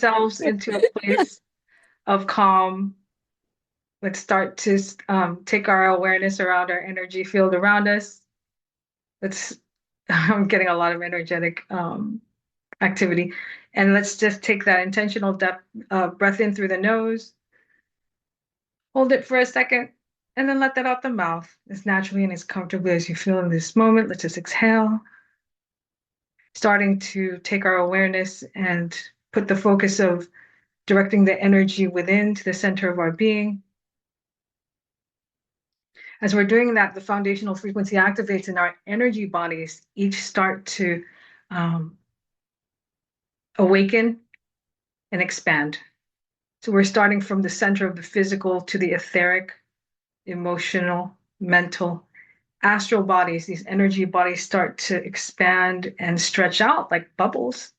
ourselves into a place of calm. Let's start to take our awareness around our energy field around us. Let's, I'm getting a lot of energetic activity. And let's just take that intentional depth breath in through the nose, hold it for a second, and then let that out the mouth as naturally and as comfortably as you feel in this moment. Let's just exhale, starting to take our awareness and put the focus of directing the energy within to the center of our being. As we're doing that, the foundational frequency activates and our energy bodies each start to awaken and expand. So we're starting from the center of the physical to the etheric, emotional, mental, astral bodies. These energy bodies start to expand and stretch out like bubbles.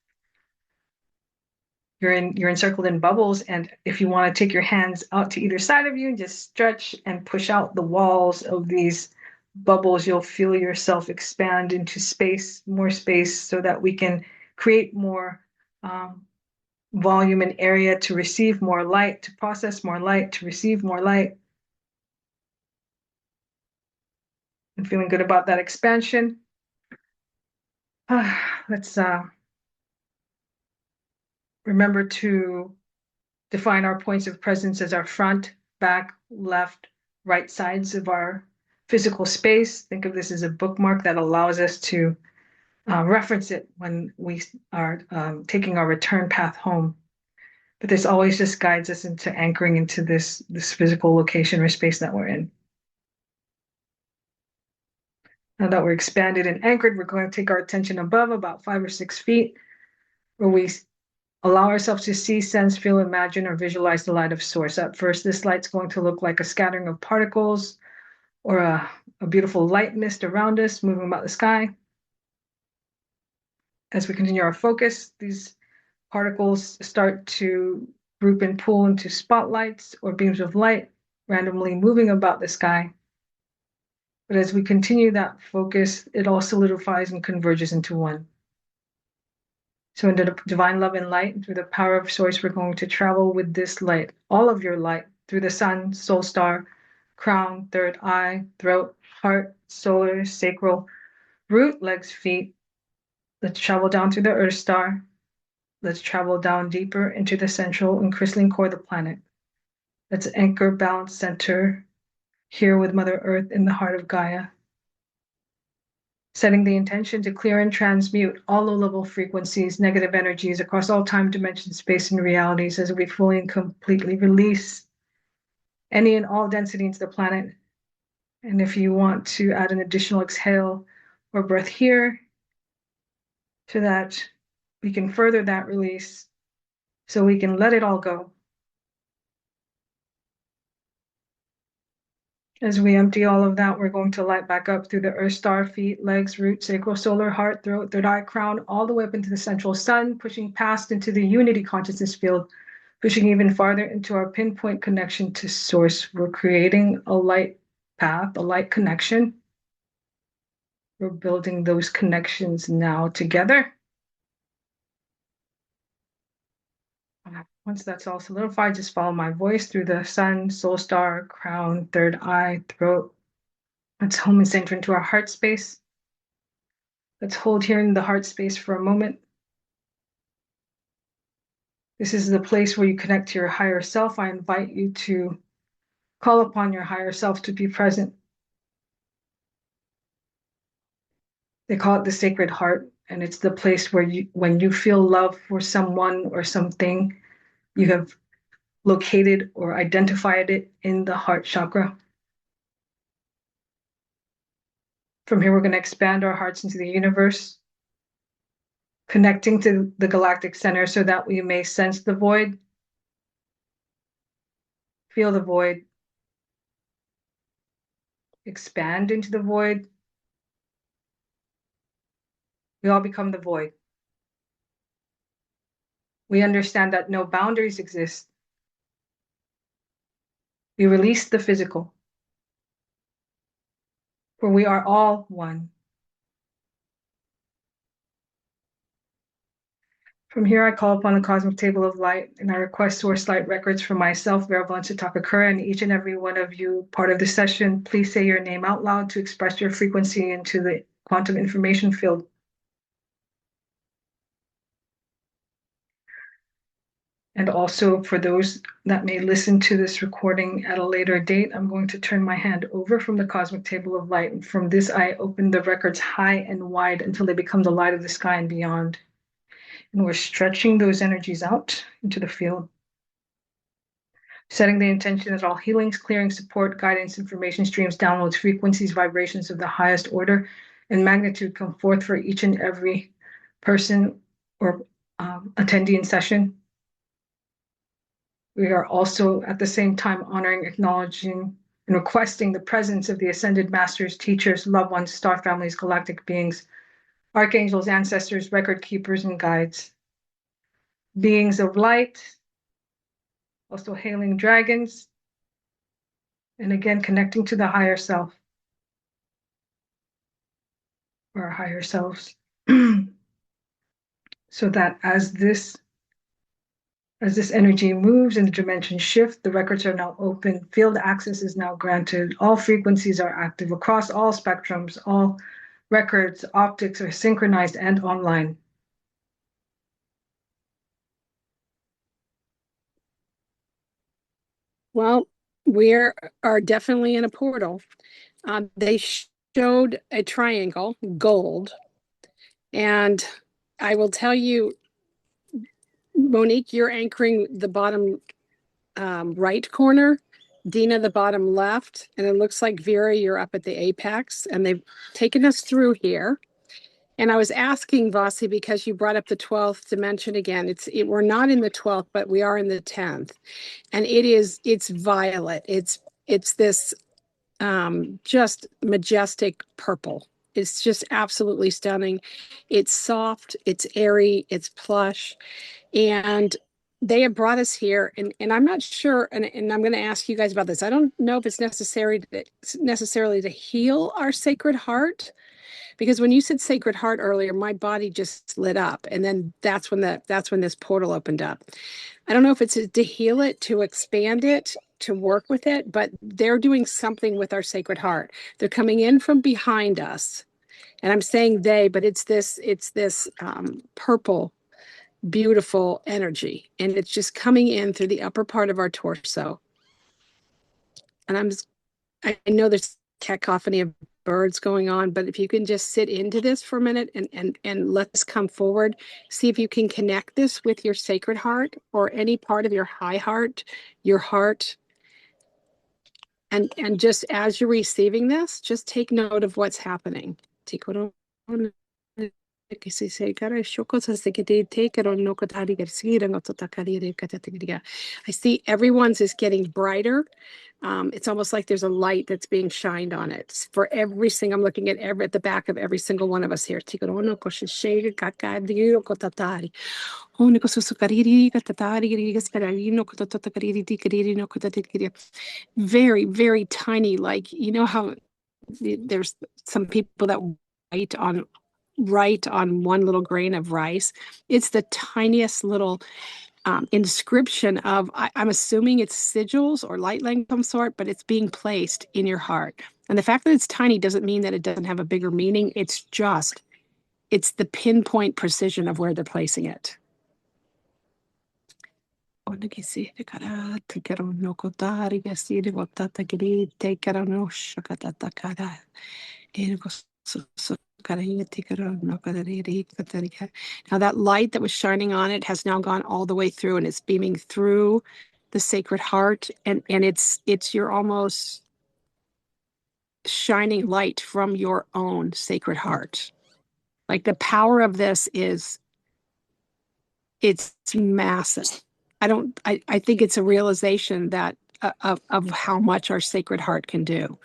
You're encircled in bubbles, and if you want to take your hands out to either side of you and just stretch and push out the walls of these bubbles, you'll feel yourself expand into space, more space, so that we can create more volume and area to receive more light, to process more light, to receive more light. I'm feeling good about that expansion. Let's remember to define our points of presence as our front, back, left, right sides of our physical space. Think of this as a bookmark that allows us to reference it when we are taking our return path home. But this always just guides us into anchoring into this physical location or space that we're in. Now that we're expanded and anchored, we're going to take our attention above about 5 or 6 feet, where we allow ourselves to see, sense, feel, imagine, or visualize the light of source. At first, this light's going to look like a scattering of particles or a beautiful light mist around us moving about the sky. As we continue our focus, these particles start to group and pull into spotlights or beams of light randomly moving about the sky. But as we continue that focus, it all solidifies and converges into one. So in the divine love and light, through the power of source, we're going to travel with this light, all of your light, through the sun, soul star, crown, third eye, throat, heart, solar, sacral, root, legs, feet. Let's travel down through the earth star. Let's travel down deeper into the central and crystalline core of the planet. Let's anchor, balance, center here with Mother Earth in the heart of Gaia. Setting the intention to clear and transmute all low-level frequencies, negative energies across all time, dimension, space, and realities as we fully and completely release any and all density into the planet. And if you want to add an additional exhale or breath here, so that we can further that release, so we can let it all go. As we empty all of that, we're going to light back up through the earth star, feet, legs, root, sacral, solar, heart, throat, third eye, crown, all the way up into the central sun, pushing past into the unity consciousness field, pushing even farther into our pinpoint connection to source. We're creating a light path, a light connection. We're building those connections now together. Once that's all solidified, just follow my voice through the sun, soul star, crown, third eye, throat. Let's home and center into our heart space. Let's hold here in the heart space for a moment. This is the place where you connect to your higher self. I invite you to call upon your higher self to be present. They call it the sacred heart, and it's the place where when you feel love for someone or something, you have located or identified it in the heart chakra. From here, we're going to expand our hearts into the universe, connecting to the galactic center so that we may sense the void, feel the void, expand into the void. We all become the void. We understand that no boundaries exist. We release the physical, for we are all one. From here, I call upon the cosmic table of light and I request source light records for myself, Venerable Takakura, and each and every one of you part of the session. Please say your name out loud to express your frequency into the quantum information field. And also for those that may listen to this recording at a later date, I'm going to turn my hand over from the cosmic table of light. And from this, I open the records high and wide until they become the light of the sky and beyond. And we're stretching those energies out into the field, setting the intention that all healings, clearing, support, guidance, information streams, downloads, frequencies, vibrations of the highest order and magnitude come forth for each and every person or attendee in session. We are also at the same time honoring, acknowledging, and requesting the presence of the ascended masters, teachers, loved ones, star families, galactic beings, archangels, ancestors, record keepers, and guides, beings of light, also hailing dragons, and again, connecting to the higher self, or our higher selves. So that as this energy moves and the dimensions shift, the records are now open, field access is now granted, all frequencies are active across all spectrums, all records, optics are synchronized and online. Well, we are definitely in a portal. They showed a triangle, gold, and I will tell you, Monique, you're anchoring the bottom right corner, Dina the bottom left, and it looks like Vera, you're up at the apex, and they've taken us through here. And I was asking Vasi, because you brought up the 12th dimension again. We're not in the 12th, but we are in the 10th, and it's violet. It's this just majestic purple. It's just absolutely stunning. It's soft, it's airy, it's plush. And they have brought us here, and I'm not sure, and I'm going to ask you guys about this. I don't know if it's necessarily to heal our sacred heart, because when you said sacred heart earlier, my body just lit up, and then that's when this portal opened up. I don't know if it's to heal it, to expand it, to work with it, but they're doing something with our sacred heart. They're coming in from behind us, and I'm saying they, but it's this purple, beautiful energy, and it's just coming in through the upper part of our torso. And I know there's cacophony of birds going on, but if you can just sit into this for a minute and let this come forward, see if you can connect this with your sacred heart or any part of your high heart, your heart. And just as you're receiving this, just take note of what's happening. I see everyone's is getting brighter. It's almost like there's a light that's being shined on it for every single. I'm looking at the back of every single one of us here. Very, very tiny. Like, you know how there's some people that write on one little grain of rice. It's the tiniest little inscription of, I'm assuming it's sigils or light language of some sort, but it's being placed in your heart. And the fact that it's tiny doesn't mean that it doesn't have a bigger meaning. It's the pinpoint precision of where they're placing it. Now that light that was shining on it has now gone all the way through, and it's beaming through the sacred heart, and you're almost shining light from your own sacred heart. Like, the power of this it's massive. I think it's a realization that of how much our sacred heart can do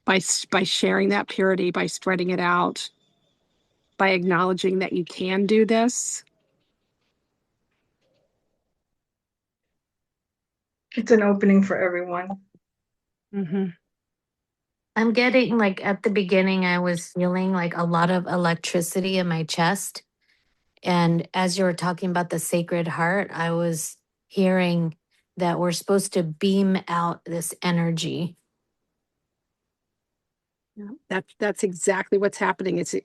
by sharing that purity, by spreading it out, by acknowledging that you can do this. It's an opening for everyone. Mm-hmm. I'm getting, like, at the beginning, I was feeling like a lot of electricity in my chest. And as you were talking about the Sacred Heart, I was hearing that we're supposed to beam out this energy. Yeah, that's exactly what's happening. It's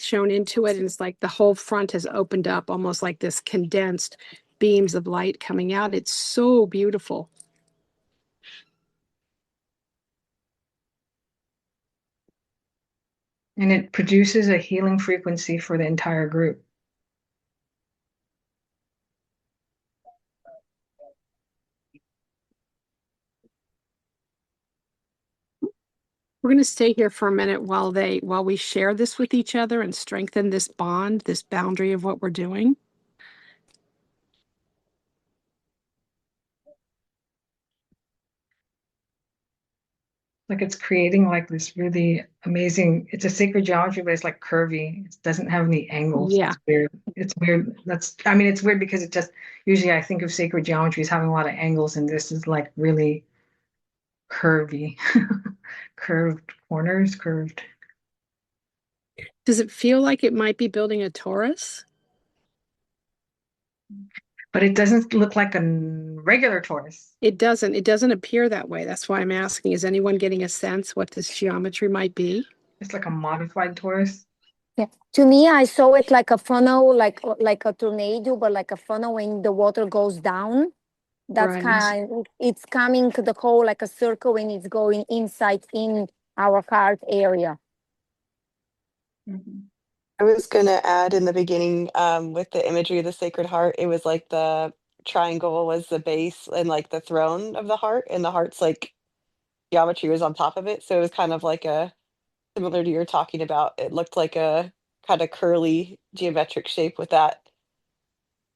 shown into it, and it's like the whole front has opened up, almost like this condensed beams of light coming out. It's so beautiful. And it produces a healing frequency for the entire group. We're going to stay here for a minute while we share this with each other and strengthen this bond, this boundary of what we're doing. Like it's creating like this really amazing, it's a sacred geometry, but it's like curvy. It doesn't have any angles. Yeah. It's weird. It's weird. It's weird because it just, usually I think of sacred geometry as having a lot of angles, and this is like really curvy, curved corners, curved. Does it feel like it might be building a torus? But it doesn't look like a regular torus. It doesn't appear that way. That's why I'm asking, is anyone getting a sense what this geometry might be? It's like a modified torus. Yeah. To me, I saw it like a funnel, like a tornado, but like a funnel when the water goes down. That's Right. it's coming to the whole like a circle and it's going inside in our heart area. Mhm. I was gonna add in the beginning, with the imagery of the Sacred Heart, it was like the triangle was the base and like the throne of the heart, and the heart's like geometry was on top of it. So it was kind of like a similar to you're talking about. It looked like a kind of curly geometric shape with that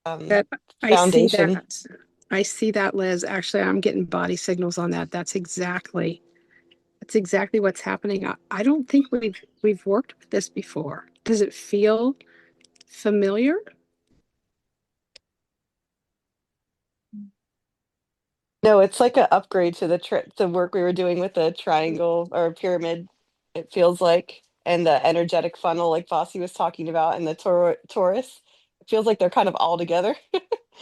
That I see foundation. that. I see that, Liz. Actually, I'm getting body signals on that. That's exactly what's happening. I don't think we've worked with this before. Does it feel familiar? No, it's like an upgrade to the work we were doing with the triangle or pyramid, it feels like, and the energetic funnel like Fossey was talking about, and the torus. It feels like they're kind of all together.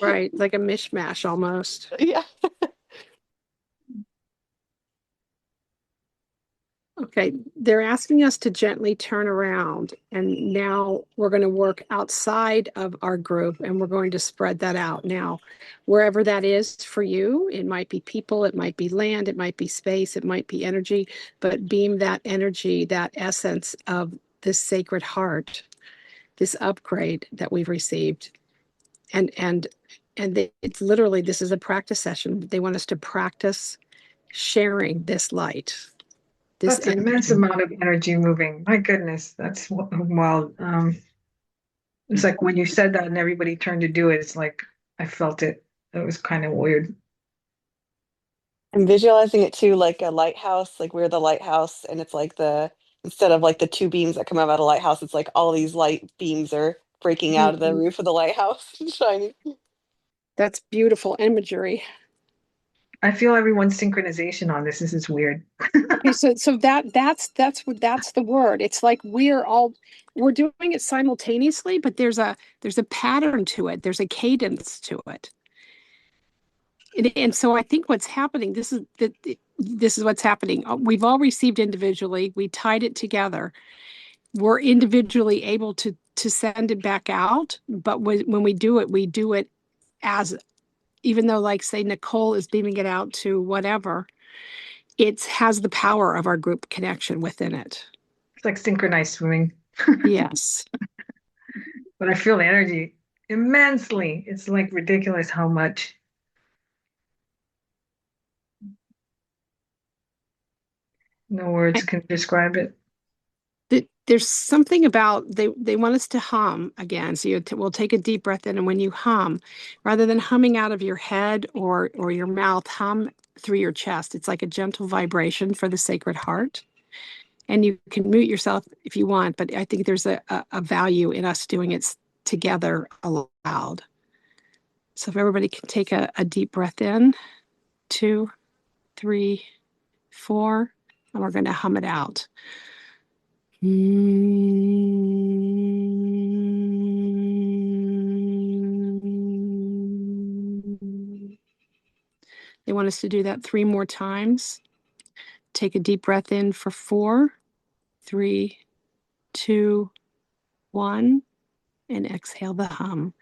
Right, like a mishmash almost. Yeah. Okay, they're asking us to gently turn around, and now we're going to work outside of our group and we're going to spread that out. Now, wherever that is for you, it might be people, it might be land, it might be space, it might be energy, but beam that energy, that essence of this Sacred Heart, this upgrade that we've received. And it's literally, this is a practice session. They want us to practice sharing this light. That's an immense amount of energy moving. My goodness, that's wild. It's like when you said that and everybody turned to do it, it's like I felt it. It was kind of weird. I'm visualizing it too like a lighthouse, like we're the lighthouse, and it's like instead of like the two beams that come out of a lighthouse, it's like all these light beams are breaking out of the roof of the lighthouse and shining. That's beautiful imagery. I feel everyone's synchronization on this. This is weird. Okay, so that's the word. It's like we're doing it simultaneously, but there's a pattern to it. There's a cadence to it. And so I think what's happening, this is what's happening. We've all received individually. We tied it together. We're individually able to send it back out, but when we do it as, even though, like, say, Nicole is beaming it out to whatever, it has the power of our group connection within it. It's like synchronized swimming. Yes. But I feel the energy immensely. It's like ridiculous how much. No words can describe it. There's something about, they want us to hum again. So we'll take a deep breath in, and when you hum, rather than humming out of your head or your mouth, hum through your chest. It's like a gentle vibration for the Sacred Heart. And you can mute yourself if you want, but I think there's a value in us doing it together aloud. So if everybody can take a deep breath in, 2, 3, 4, and we're going to hum it out. Mm-hmm. They want us to do that 3 more times. Take a deep breath in for 4, 3, 2, 1, and exhale the hum.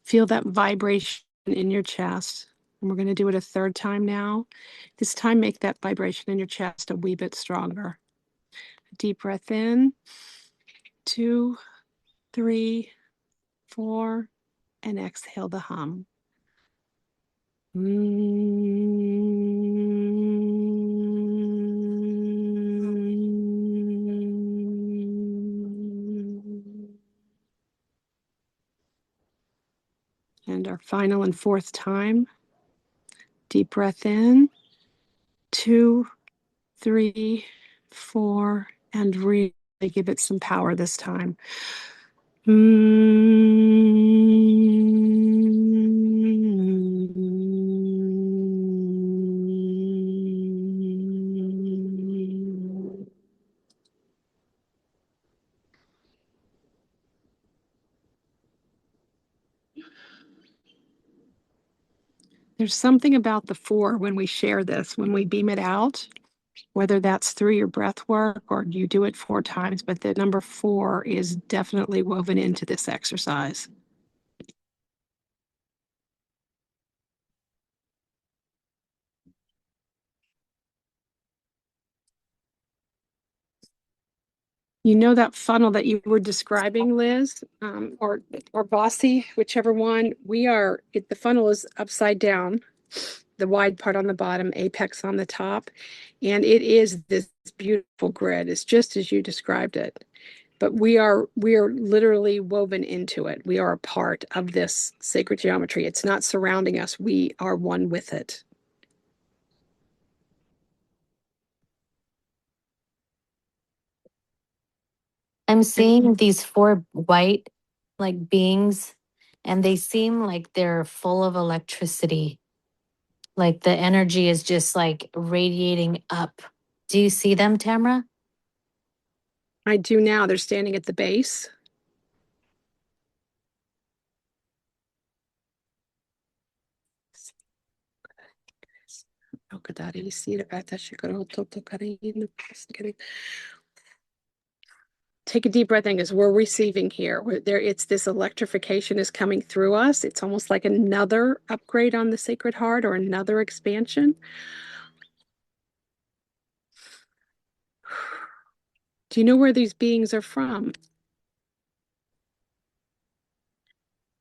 Feel that vibration in your chest. And we're going to do it a 3rd time now. This time, make that vibration in your chest a wee bit stronger. Deep breath in, 2, 3, 4, and exhale the hum. And our final and 4th time. Deep breath in, 2, 3, 4, and really give it some power this time. There's something about the 4 when we share this, when we beam it out, whether that's through your breath work or you do it 4 times, but the number 4 is definitely woven into this exercise. You know that funnel that you were describing, Liz, or Bossy, whichever one. The funnel is upside down, the wide part on the bottom, apex on the top, and it is this beautiful grid. It's just as you described it. But we are literally woven into it. We are a part of this sacred geometry. It's not surrounding us. We are one with it. I'm seeing these 4 white like beings, and they seem like they're full of electricity. Like the energy is just like radiating up. Do you see them, Tamara? I do now. They're standing at the base. Take a deep breath in as we're receiving here. It's this electrification is coming through us. It's almost like another upgrade on the Sacred Heart or another expansion. Do you know where these beings are from?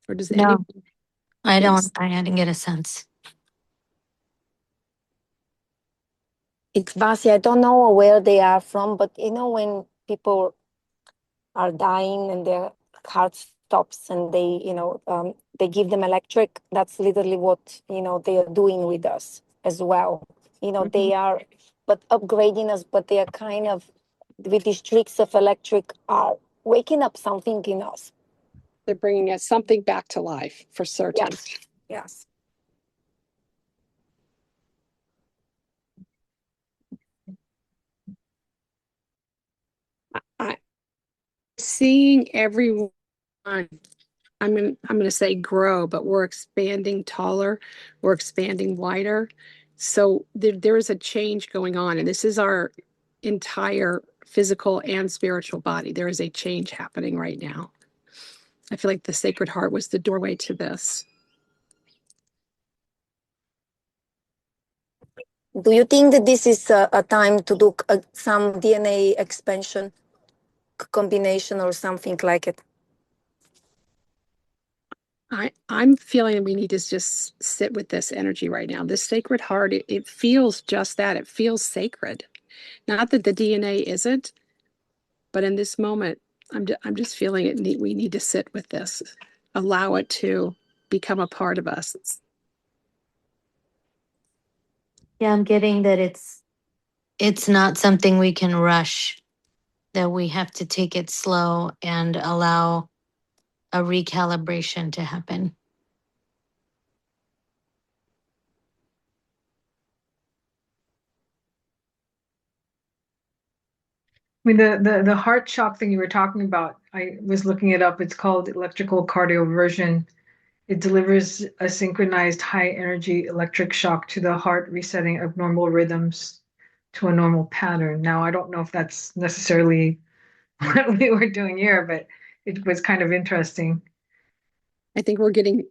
Or does No, anyone? I don't. Yes. I didn't get a sense. It's Basi. I don't know where they are from, but you know, when people are dying and their heart stops and they give them electric, that's literally what, they are doing with us as well. They are, but upgrading us, but they are kind of, with these tricks of electric, are waking up something in us. They're bringing us something back to life for certain. Yes. I seeing everyone. I'm going to say grow, but we're expanding taller, we're expanding wider. So there is a change going on, and this is our entire physical and spiritual body. There is a change happening right now. I feel like the Sacred Heart was the doorway to this. Do you think that this is a time to do some DNA expansion combination or something like it? I'm feeling we need to just sit with this energy right now. This Sacred Heart, it feels just that. It feels sacred. Not that the DNA isn't, but in this moment, I'm just feeling it. We need to sit with this, allow it to become a part of us. Yeah, I'm getting that it's not something we can rush, that we have to take it slow and allow a recalibration to happen. I mean, the heart shock thing you were talking about, I was looking it up. It's called electrical cardioversion. It delivers a synchronized high energy electric shock to the heart, resetting abnormal rhythms to a normal pattern. Now, I don't know if that's necessarily what we were doing here, but it was kind of interesting. I think we're getting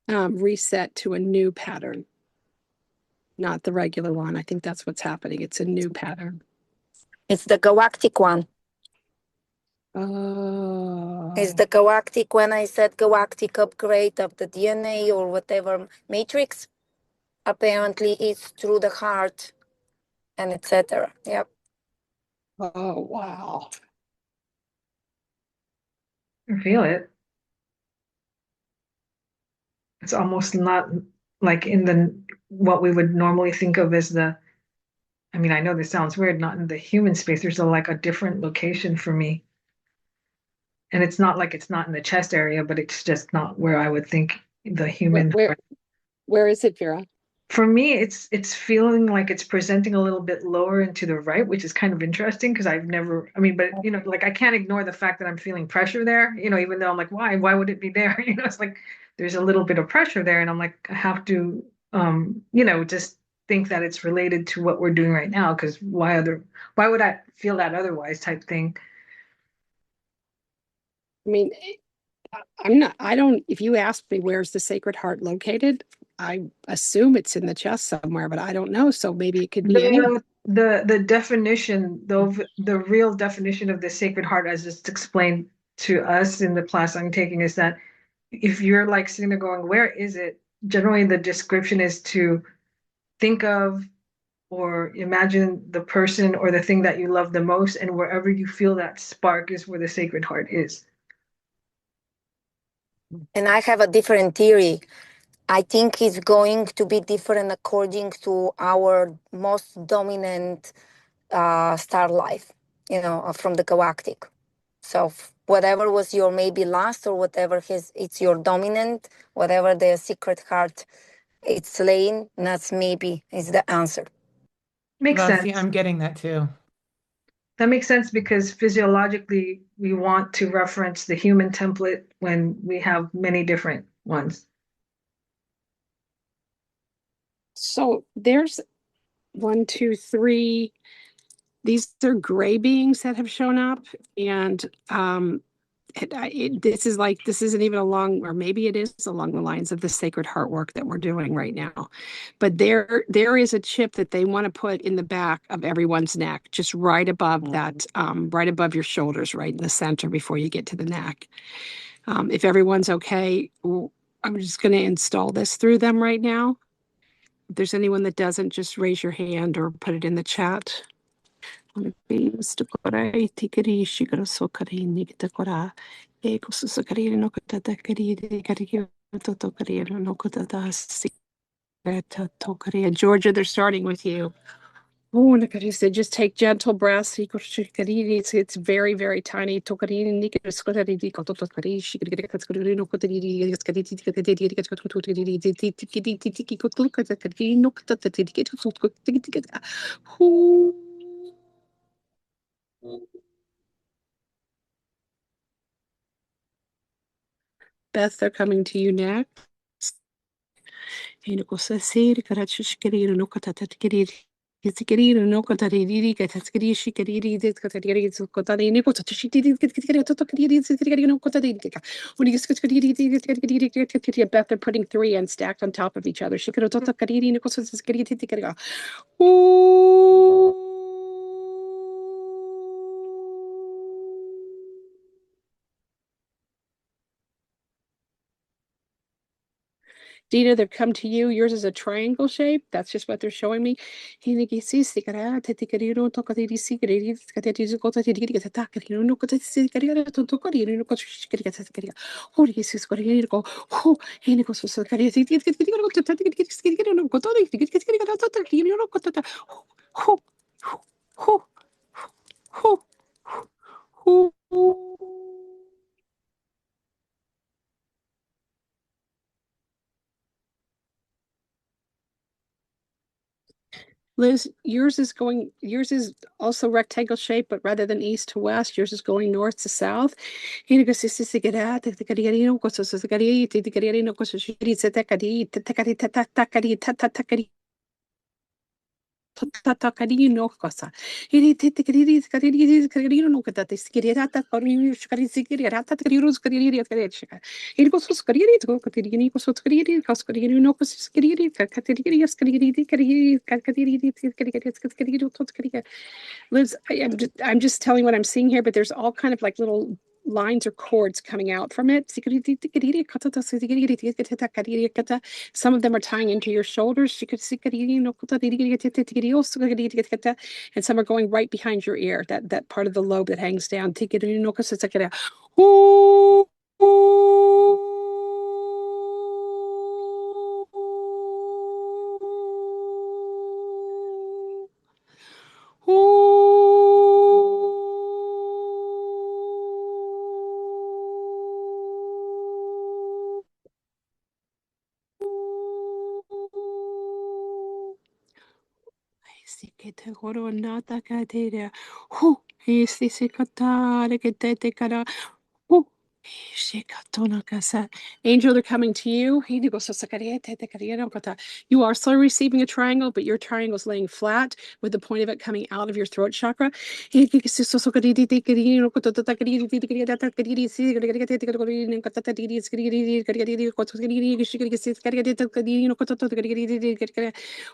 reset to a new pattern, not the regular one. I think that's what's happening. It's a new pattern. It's the galactic one. Oh. It's the galactic, when I said galactic upgrade of the DNA or whatever matrix, apparently it's through the heart and etc. Yep. Oh, wow. I feel it. It's almost not like in the what we would normally think of as the, I mean, I know this sounds weird, not in the human space. There's like a different location for me. And it's not like it's not in the chest area, but it's just not where I would think the human. Where is it, Vera? For me, it's feeling like it's presenting a little bit lower and to the right, which is kind of interesting because I've never, I mean, but you know, like I can't ignore the fact that I'm feeling pressure there, you know, even though I'm like, why? Why would it be there? You know, it's like there's a little bit of pressure there, and I'm like, I have to you know, just think that it's related to what we're doing right now, because why would I feel that otherwise type thing? I mean, if you ask me where's the Sacred Heart located, I assume it's in the chest somewhere, but I don't know. So maybe it could be anywhere. The definition, though, the real definition of the Sacred Heart, as it's explained to us in the class I'm taking, is that if you're like sitting there going, where is it? Generally, the description is to think of or imagine the person or the thing that you love the most, and wherever you feel that spark is where the Sacred Heart is. And I have a different theory. I think it's going to be different according to our most dominant star life, from the galactic. So whatever was your maybe last or whatever it's your dominant, whatever the secret heart it's laying, that's maybe is the answer. Makes sense. See, I'm getting that too. That makes sense because physiologically we want to reference the human template when we have many different ones. So there's 1, 2, 3. These are gray beings that have shown up, and this isn't even along, or maybe it is along the lines of the Sacred Heart work that we're doing right now. But there is a chip that they want to put in the back of everyone's neck, just right above that, right above your shoulders, right in the center before you get to the neck. If everyone's okay, I'm just going to install this through them right now. If there's anyone that doesn't, just raise your hand or put it in the chat. Georgia, they're starting with you. Oh, said just take gentle breaths. It's very, very tiny. Beth, they're coming to you next. Beth, they're putting 3 and stacked on top of each other. Dina, they've come to you. Yours is a triangle shape. That's just what they're showing me. Liz, yours is also rectangle shape, but rather than east to west, yours is going north to south. No cosa. Iri titikiri skiri skiri no kata tiskiri rata kori skiri skiri rata skiri skiri skiri. Iri koso skiri to katiri koso skiri skiri no koso skiri katiri skiri skiri skiri to skiri. Liz, I'm just telling what I'm seeing here, but there's all kind of like little lines or chords coming out from it. Some of them are tying into your shoulders, and some are going right behind your ear, that part of the lobe that hangs down. Angel, they're coming to you. You are still receiving a triangle, but your triangle is laying flat with the point of it coming out of your throat chakra.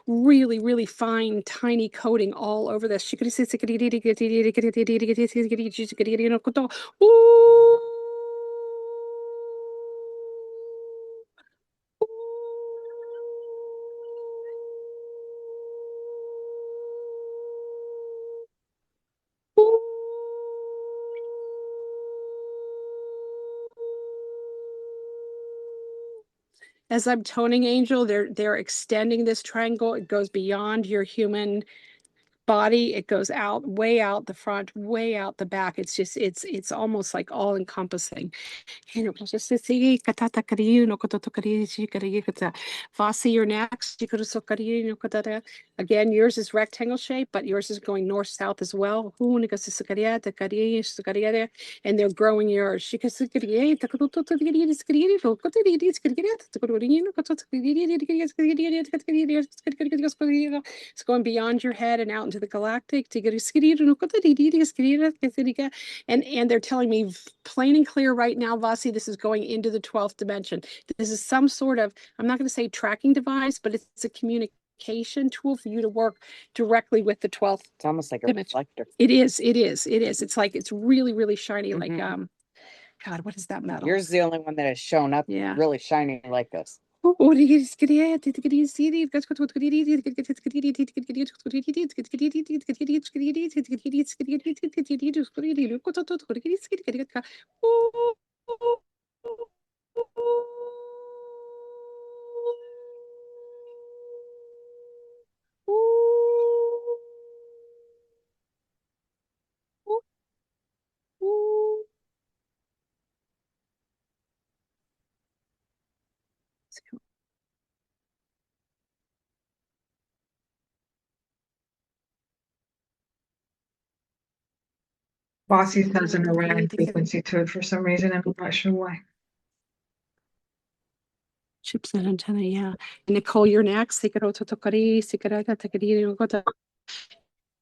Really, really fine, tiny coating all over this. As I'm toning, Angel, they're extending this triangle. It goes beyond your human body. It goes out, way out the front, way out the back. It's almost like all encompassing. Vasi, you're next. Again, yours is rectangle shape, but yours is going north south as well. And they're growing yours. It's going beyond your head and out into the galactic. And they're telling me plain and clear right now, Vasi, this is going into the 12th dimension. This is some sort of, I'm not going to say tracking device, but it's a communication tool for you to work directly with the 12th. It's almost like a dimension. reflector. It is. It's like, it's really, really shiny. Like, God, what is that metal? Yours is the only one that has shown up really shining like this. Bossy has an Orion frequency to it for some reason. I'm not sure why. Chips and antenna, yeah. Nicole, you're next.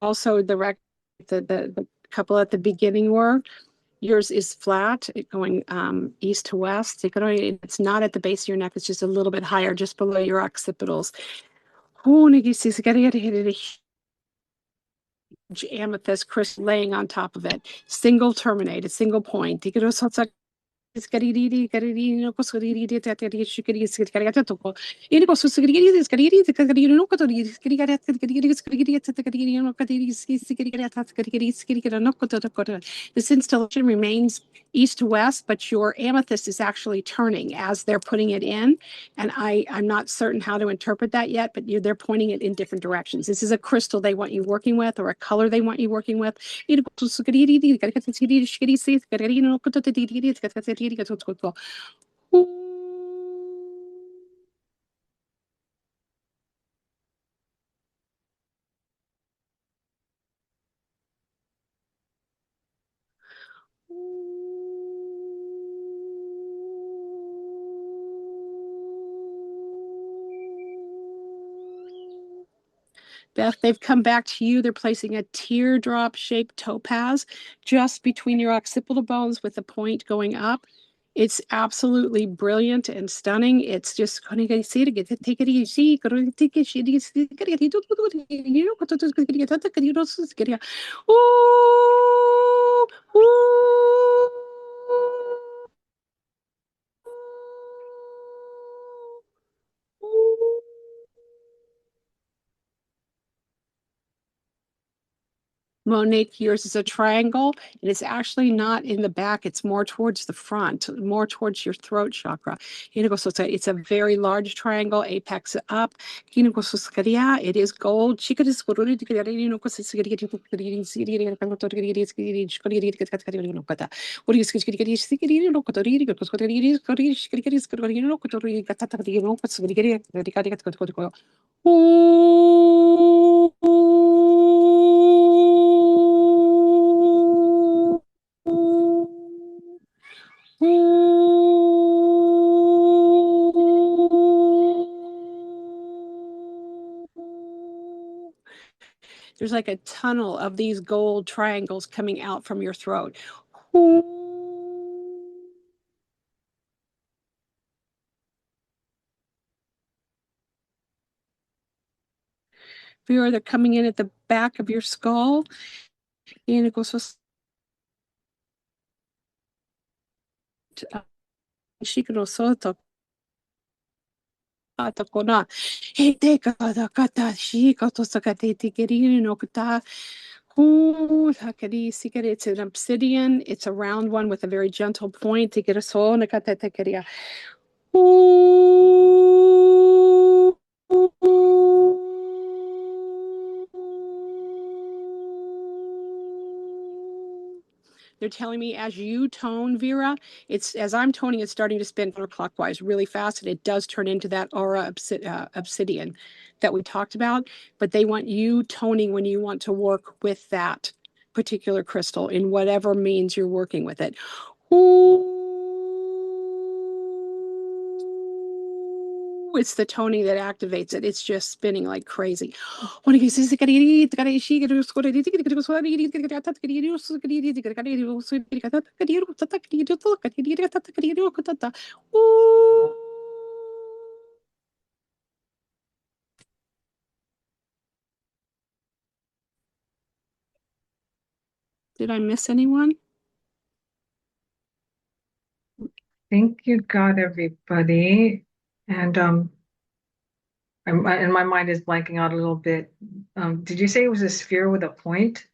Also, the couple at the beginning were. Yours is flat, going east to west. It's not at the base of your neck. It's just a little bit higher, just below your occipitals. Amethyst crystal laying on top of it. Single terminated, single point. This installation remains east to west, but your amethyst is actually turning as they're putting it in. And I'm not certain how to interpret that yet, but they're pointing it in different directions. This is a crystal they want you working with, or a color they want you working with. Beth, they've come back to you. They're placing a teardrop-shaped topaz just between your occipital bones with the point going up. It's absolutely brilliant and stunning. It's just take it easy. Ooh, ooh. Monique, yours is a triangle, and it's actually not in the back. It's more towards the front, more towards your throat chakra. So it's a very large triangle, apex up. It is gold. There's like a tunnel of these gold triangles coming out from your throat. Vera, they're coming in at the back of your skull. And it goes so it's an obsidian. It's a round one with a very gentle point. They're telling me as you tone, Vera, as I'm toning, it's starting to spin counterclockwise really fast, and it does turn into that aura obsidian that we talked about. But they want you toning when you want to work with that particular crystal in whatever means you're working with it. It's the toning that activates it. It's just spinning like crazy. Did I miss anyone? I think you got everybody. And and my mind is blanking out a little bit. Did you say it was a sphere with a point?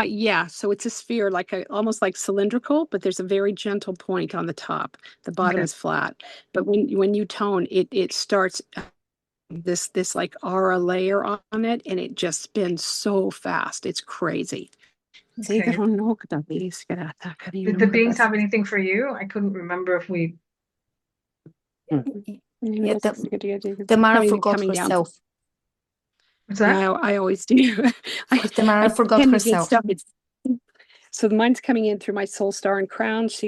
Yeah, so it's a sphere, almost like cylindrical, but there's a very gentle point on the top. The bottom is flat. But when you tone, it starts this like aura layer on it, and it just spins so fast. It's crazy. Okay. Did the beings have anything for you? I couldn't remember if we. Yeah, the Mara forgot herself. What's that? Yeah, I always do. The Mara forgot herself. So the mine's coming in through my soul star and crown. It's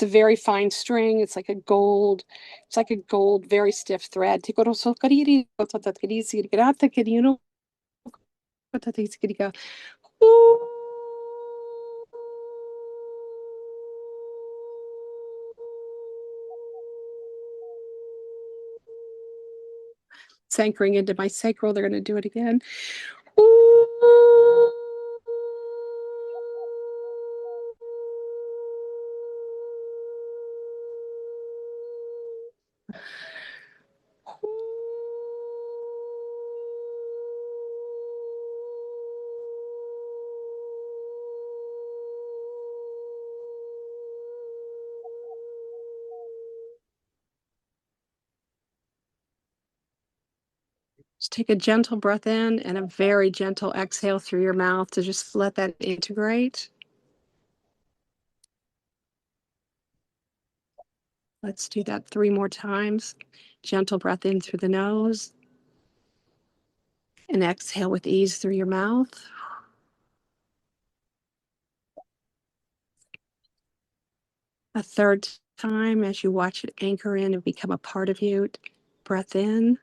a very fine string. It's like a gold, very stiff thread. It's anchoring into my sacral. They're going to do it again. Just take a gentle breath in and a very gentle exhale through your mouth to just let that integrate. Let's do that 3 more times. Gentle breath in through the nose. And exhale with ease through your mouth. A third time as you watch it anchor in and become a part of you. Breath in.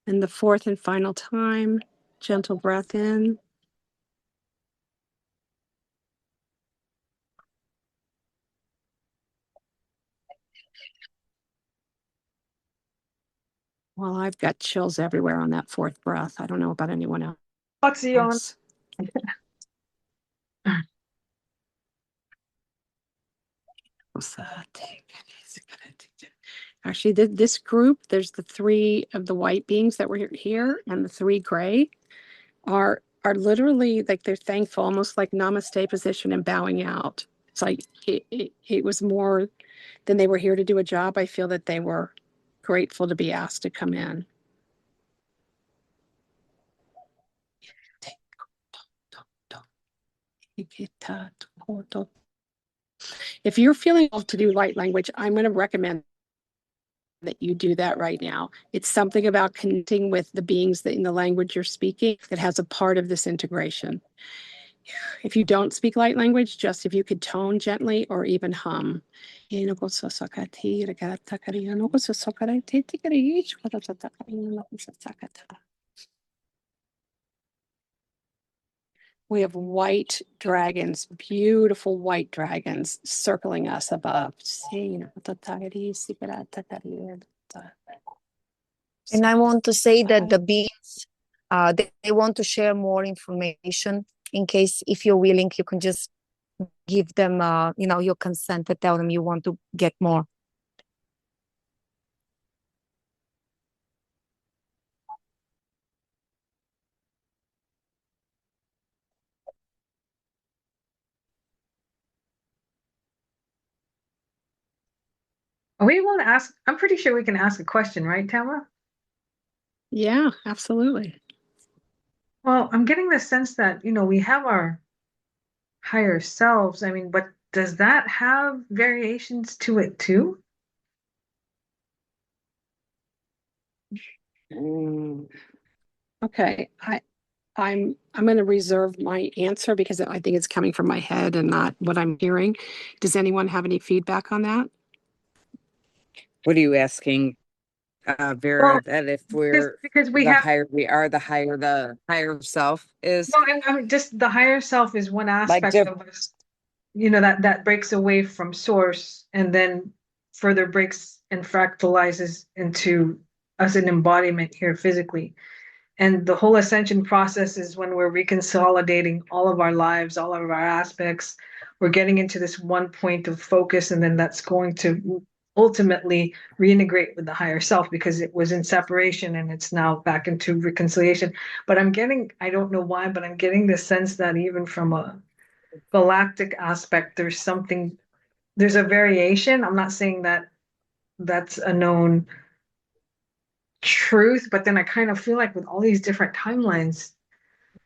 And the fourth and final time, gentle breath in. Well, I've got chills everywhere on that fourth breath. I don't know about anyone else. Foxy on. Actually, this group, there's the three of the white beings that were here and the three gray are literally like they're thankful, almost like namaste position and bowing out. It's like it was more than they were here to do a job. I feel that they were grateful to be asked to come in. If you're feeling to do light language, I'm going to recommend that you do that right now. It's something about connecting with the beings that in the language you're speaking that has a part of this integration. If you don't speak light language, just if you could tone gently or even hum. We have white dragons, beautiful white dragons circling us above. And I want to say that the beings, they want to share more information. In case, if you're willing, you can just give them, your consent to tell them you want to get more. Are we able to ask? I'm pretty sure we can ask a question, right, Tama? Yeah, absolutely. Well, I'm getting the sense that, we have our higher selves. I mean, but does that have variations to it too? Okay, I'm going to reserve my answer because I think it's coming from my head and not what I'm hearing. Does anyone have any feedback on that? What are you asking, Vera? Well, That if we're because we the have higher we are, the higher self is no, I mean, just the higher self is one like aspect of us, that breaks away from source and then further breaks and fractalizes into us an embodiment here physically. And the whole ascension process is when we're reconsolidating all of our lives, all of our aspects. We're getting into this one point of focus, and then that's going to ultimately reintegrate with the higher self because it was in separation and it's now back into reconciliation. But I don't know why, but I'm getting the sense that even from a galactic aspect, there's a variation. I'm not saying that that's a known truth, but then I kind of feel like with all these different timelines.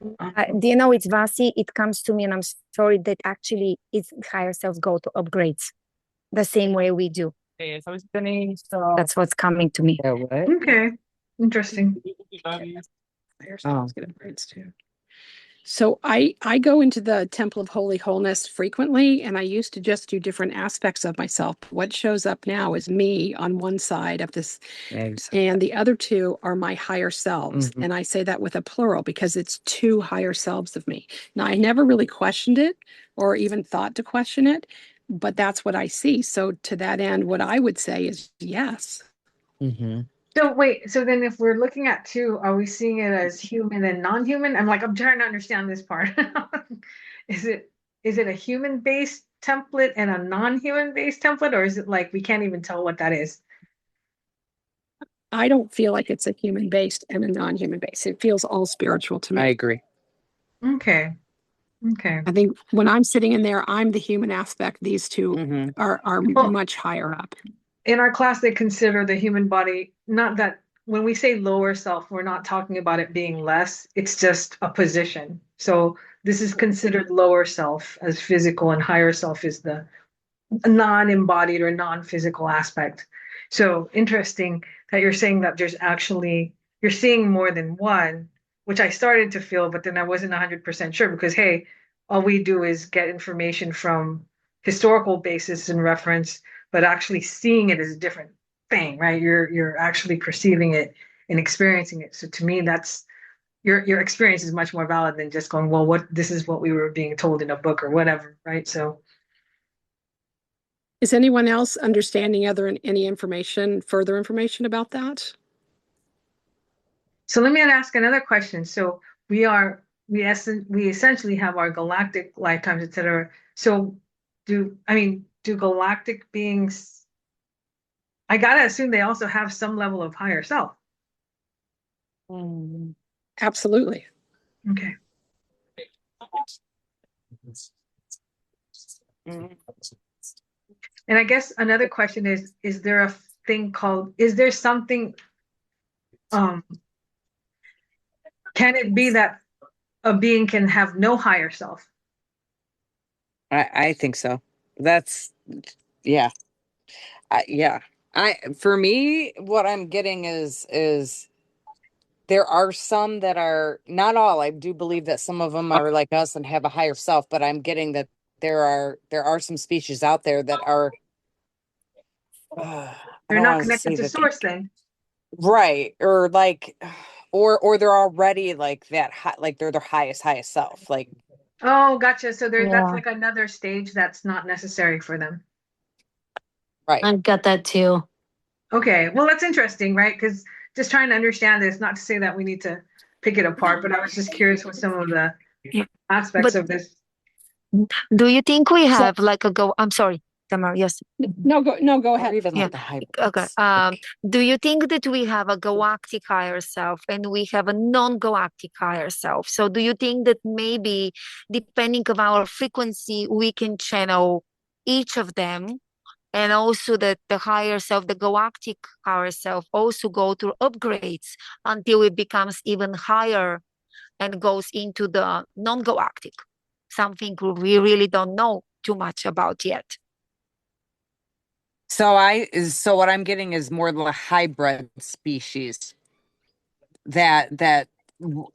Do you know, it's Vasi, it comes to me, and I'm sorry that actually it's higher selves go to upgrades the same way we do. That's what's coming to me. yeah, what? Okay, interesting. Higher selves get upgrades too. So I go into the Temple of Holy Wholeness frequently, and I used to just do different aspects of myself. What shows up now is me on one side of this, and the other two are my higher selves. Mhm. And I say that with a plural because it's two higher selves of me. Now, I never really questioned it or even thought to question it, but that's what I see. So to that end, what I would say is yes. Mhm. So wait, so then if we're looking at two, are we seeing it as human and non-human? I'm trying to understand this part. Is it a human-based template and a non-human based template, or is it like we can't even tell what that is? I don't feel like it's a human based and a non-human based. It feels all spiritual to me. I agree. Okay. Okay. I think when I'm sitting in there, I'm the human aspect. These two Mhm. are Well, much higher up. in our class, they consider the human body, not that when we say lower self, we're not talking about it being less, it's just a position. So this is considered lower self as physical, and higher self is the non-embodied or non-physical aspect. So interesting that you're saying that you're seeing more than one, which I started to feel, but then I wasn't 100% sure because, hey, all we do is get information from historical basis and reference, but actually seeing it is a different thing, right? You're actually perceiving it and experiencing it. So to me, that's your experience is much more valid than just going, well, what this is what we were being told in a book or whatever, right? So Is anyone else understanding any information, further information about that? so let me ask another question. So we essentially have our galactic lifetimes, et cetera. So do galactic beings, I gotta assume they also have some level of higher self. Absolutely. Okay. And I guess another question is there a thing called, is there something, um, can it be that a being can have no higher self? I think so. That's yeah. Yeah. For me, what I'm getting is there are some that are not all. I do believe that some of them are like us and have a higher self, but I'm getting that there are some species out there that are I They're don't not want to connected say to that source then. right or like or they're already like that high, like they're their highest self, like Oh, gotcha. So that's Yeah, like another stage that's not necessary for them. right. I got that too. Okay, well, that's interesting, right? Because just trying to understand this, not to say that we need to pick it apart, but I was just curious what some of the Yeah. aspects But of this. do you think we So- have like a go? I'm sorry, Tamar. Yes. No, go Or ahead. even Yeah. like the hybrids. Okay. Do you think that we have a galactic higher self and we have a non-galactic higher self? So do you think that maybe depending on our frequency, we can channel each of them, and also that the higher self, the galactic higher self, also go through upgrades until it becomes even higher and goes into the non-galactic, something we really don't know too much about yet. So what I'm getting is more the hybrid species that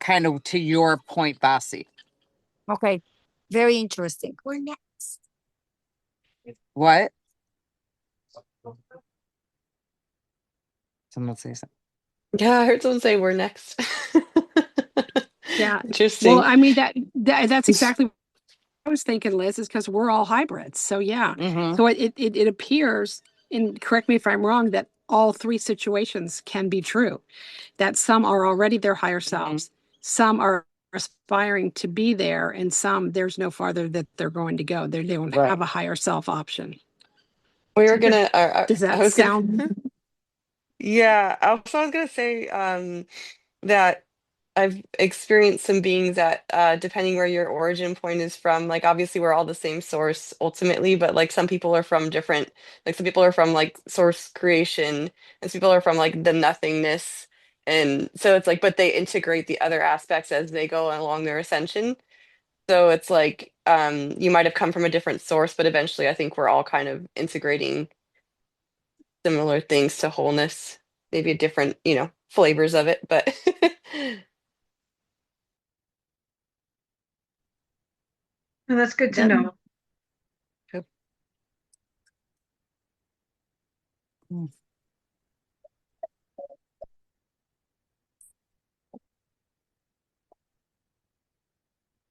kind of to your point, Bossy. Okay. Very interesting. We're next. What? Someone say something. Yeah, I heard someone say we're next. Yeah. Well, Interesting. I mean that's exactly what I was thinking, Liz, is because we're all hybrids. So yeah. Mm-hmm. So it appears, and correct me if I'm wrong, that all three situations can be true. That some are already their higher selves, some are aspiring to be there, and some there's no farther that they're going to go. They don't Right. have a higher self option. We were gonna. Does I that was gonna. sound? Yeah. Also, I was gonna say that I've experienced some beings that, depending where your origin point is from, like obviously we're all the same source ultimately, but like some people are from different, like some people are from like source creation, and some people are from like the nothingness. And so it's like, but they integrate the other aspects as they go along their ascension. So it's like, you might have come from a different source, but eventually I think we're all kind of integrating similar things to wholeness, maybe a different, flavors of it, but And that's good to That- know.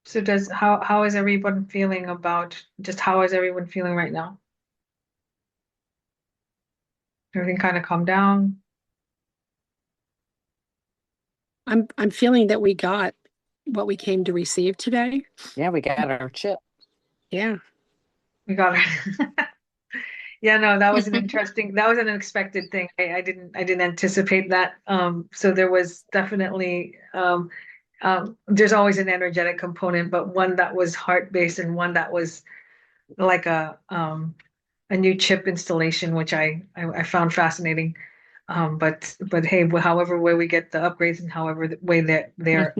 So how is everyone feeling about just how is everyone feeling right now? Everything kind of calmed down. I'm feeling that we got what we came to receive today. Yeah, we got our chip. Yeah. We got it. Yeah, no, that was an unexpected thing. I didn't anticipate that. So there was definitely there's always an energetic component, but one that was heart-based and one that was like a new chip installation, which I found fascinating. But hey, however way we get the upgrades and however the way that they're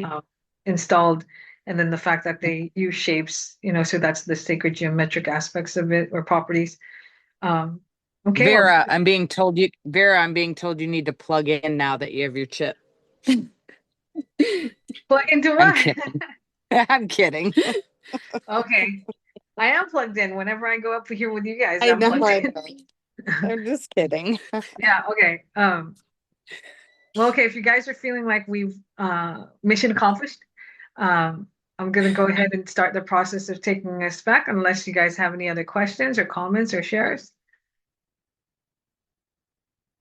installed, and then the fact that they use shapes, so that's the sacred geometric aspects of it or properties. Okay, well, Vera, I'm being told you need to plug in now that you have your chip. Plug into I'm what? kidding. I'm kidding. Okay. I am plugged in. Whenever I go up here with you guys, I I'm know. plugged I in. know. I'm just kidding. Yeah, okay. Well, okay, if you guys are feeling like we've mission accomplished, I'm gonna go ahead and start the process of taking us back, unless you guys have any other questions or comments or shares.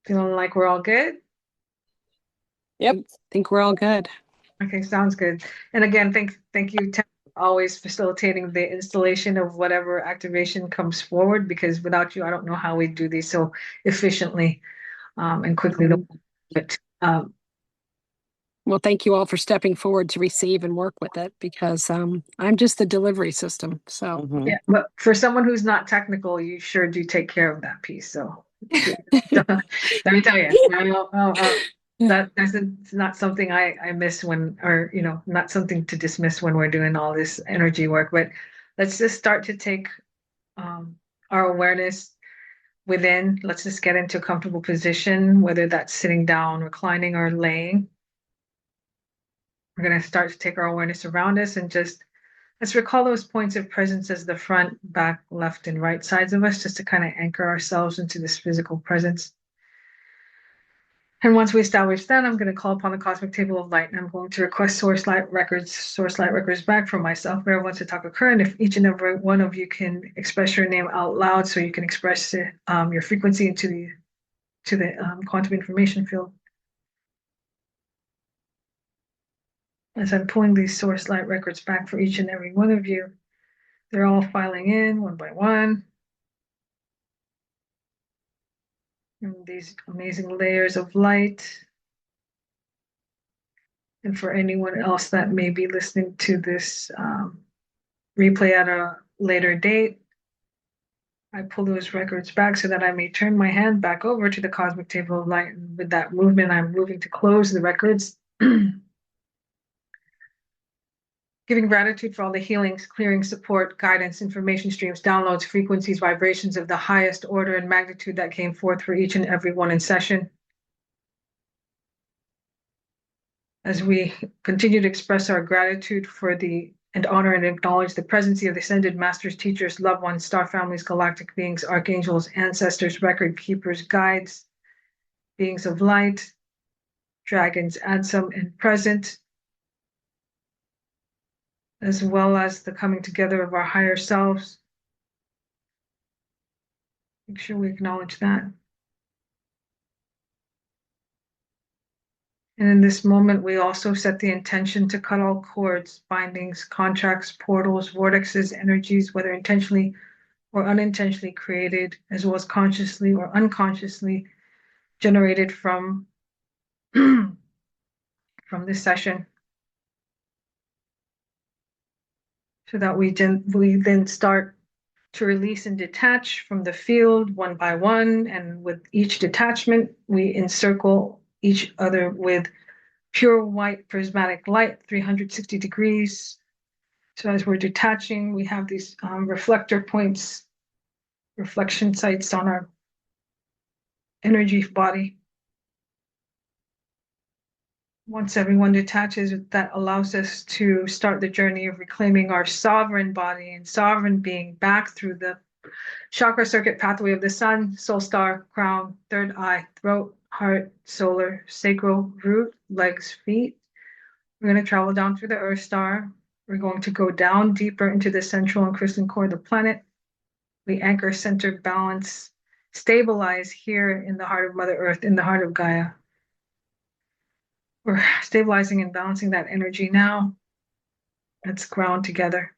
Feeling like we're all good? Yep. I think we're all good. Okay, sounds good. And again, thank you, Tim, for always facilitating the installation of whatever activation comes forward, because without you, I don't know how we do these so efficiently and quickly. But Well, thank you all for stepping forward to receive and work with it, because I'm just the delivery system. So Mhm. yeah, but for someone who's not technical, you sure do take care of that piece. So let me tell you, that's not something I miss when, or not something to dismiss when we're doing all this energy work. But let's just start to take our awareness within. Let's just get into a comfortable position, whether that's sitting down, reclining, or laying. We're going to start to take our awareness around us and just let's recall those points of presence as the front, back, left, and right sides of us, just to kind of anchor ourselves into this physical presence. And once we establish that, I'm going to call upon the cosmic table of light, and I'm going to request source light records back for myself wherever wants to talk occur. And if each and every one of you can express your name out loud, so you can express your frequency into the quantum information field. As I'm pulling these source light records back for each and every one of you, they're all filing in one by one. And these amazing layers of light. And for anyone else that may be listening to this replay at a later date, I pull those records back so that I may turn my hand back over to the cosmic table of light. And with that movement, I'm moving to close the records, giving gratitude for all the healings, clearing, support, guidance, information streams, downloads, frequencies, vibrations of the highest order and magnitude that came forth for each and every one in session. As we continue to express our gratitude for and honor and acknowledge the presence of the ascended masters, teachers, loved ones, star families, galactic beings, archangels, ancestors, record keepers, guides, beings of light, dragons, Ansem and present, as well as the coming together of our higher selves. Make sure we acknowledge that. And in this moment, we also set the intention to cut all cords, bindings, contracts, portals, vortexes, energies, whether intentionally or unintentionally created, as well as consciously or unconsciously generated from this session, so that we then start to release and detach from the field one by one. And with each detachment, we encircle each other with pure white prismatic light, 360 degrees. So as we're detaching, we have these reflector points, reflection sites on our energy body. Once everyone detaches, that allows us to start the journey of reclaiming our sovereign body and sovereign being back through the chakra circuit pathway of the sun, soul star, crown, third eye, throat, heart, solar, sacral, root, legs, feet. We're going to travel down through the earth star. We're going to go down deeper into the central and crystalline core of the planet. We anchor, center, balance, stabilize here in the heart of Mother Earth, in the heart of Gaia. We're stabilizing and balancing that energy now. Let's ground together.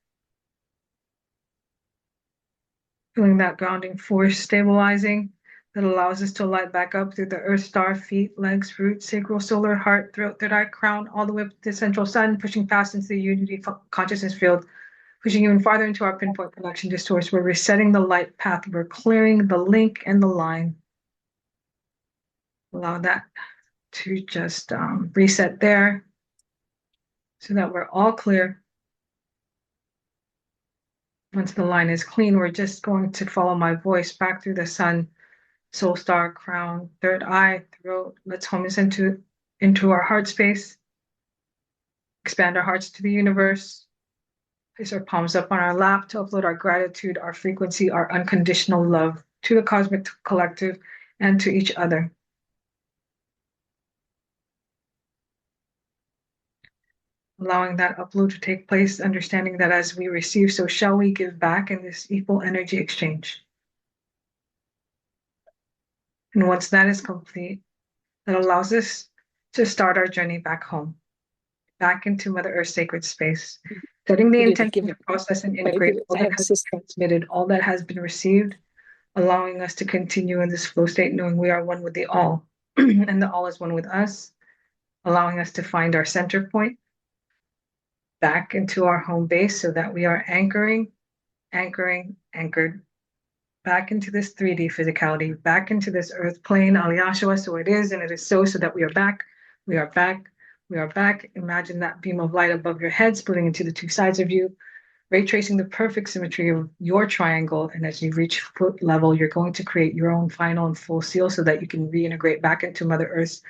Feeling that grounding force stabilizing that allows us to light back up through the earth star, feet, legs, roots, sacral, solar, heart, throat, third eye, crown, all the way up to the central sun, pushing past into the unity consciousness field, pushing even farther into our pinpoint connection to source. We're resetting the light path. We're clearing the link and the line. Allow that to just reset there so that we're all clear. Once the line is clean, we're just going to follow my voice back through the sun, soul star, crown, third eye, throat. Let's home this into our heart space. expand our hearts to the universe, place our palms up on our lap to upload our gratitude, our frequency, our unconditional love to the cosmic collective and to each other. Allowing that upload to take place, understanding that as we receive, so shall we give back in this equal energy exchange. And once that is complete, that allows us to start our journey back home, back into Mother Earth's sacred space, setting the intention to process and integrate all that has been transmitted, all that has been received, allowing us to continue in this flow state, knowing we are one with the all, and the all is one with us, allowing us to find our center point back into our home base so that we are anchored back into this 3D physicality, back into this earth plane, Aliyashua, so it is, and it is so that we are back, we are back, we are back. Imagine that beam of light above your head, splitting into the two sides of you, ray tracing the perfect symmetry of your triangle, and as you reach foot level, you're going to create your own final and full seal so that you can reintegrate back into Mother Earth's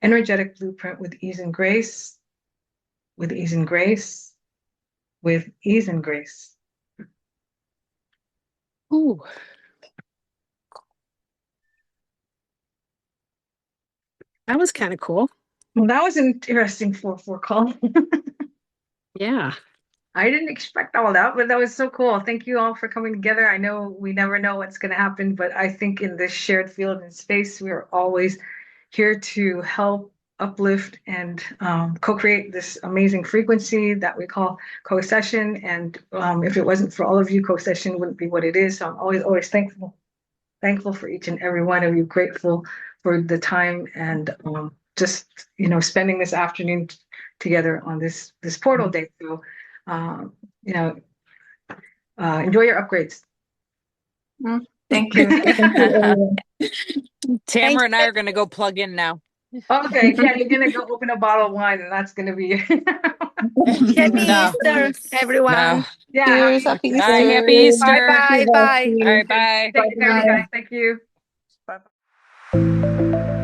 energetic blueprint with ease and grace, with ease and grace, with ease and grace. Ooh. That was kind of cool. Well, that was an interesting 4-4 call. Yeah. I didn't expect all that, but that was so cool. Thank you all for coming together. I know we never know what's going to happen, but I think in this shared field and space, we are always here to help uplift and co-create this amazing frequency that we call CoSession. And if it wasn't for all of you, CoSession wouldn't be what it is. So I'm always thankful for each and every one of you, grateful for the time and just spending this afternoon together on this portal day. So enjoy your upgrades. Thank you. Tamara and I are going to go plug in now. Okay, yeah, you're gonna go open a bottle of wine, and that's gonna be Happy No. Easter, everyone. No. yeah. Cheers, happy Easter. Happy Easter. Bye bye. All right, bye. Take care, you guys. Thank you. Bye.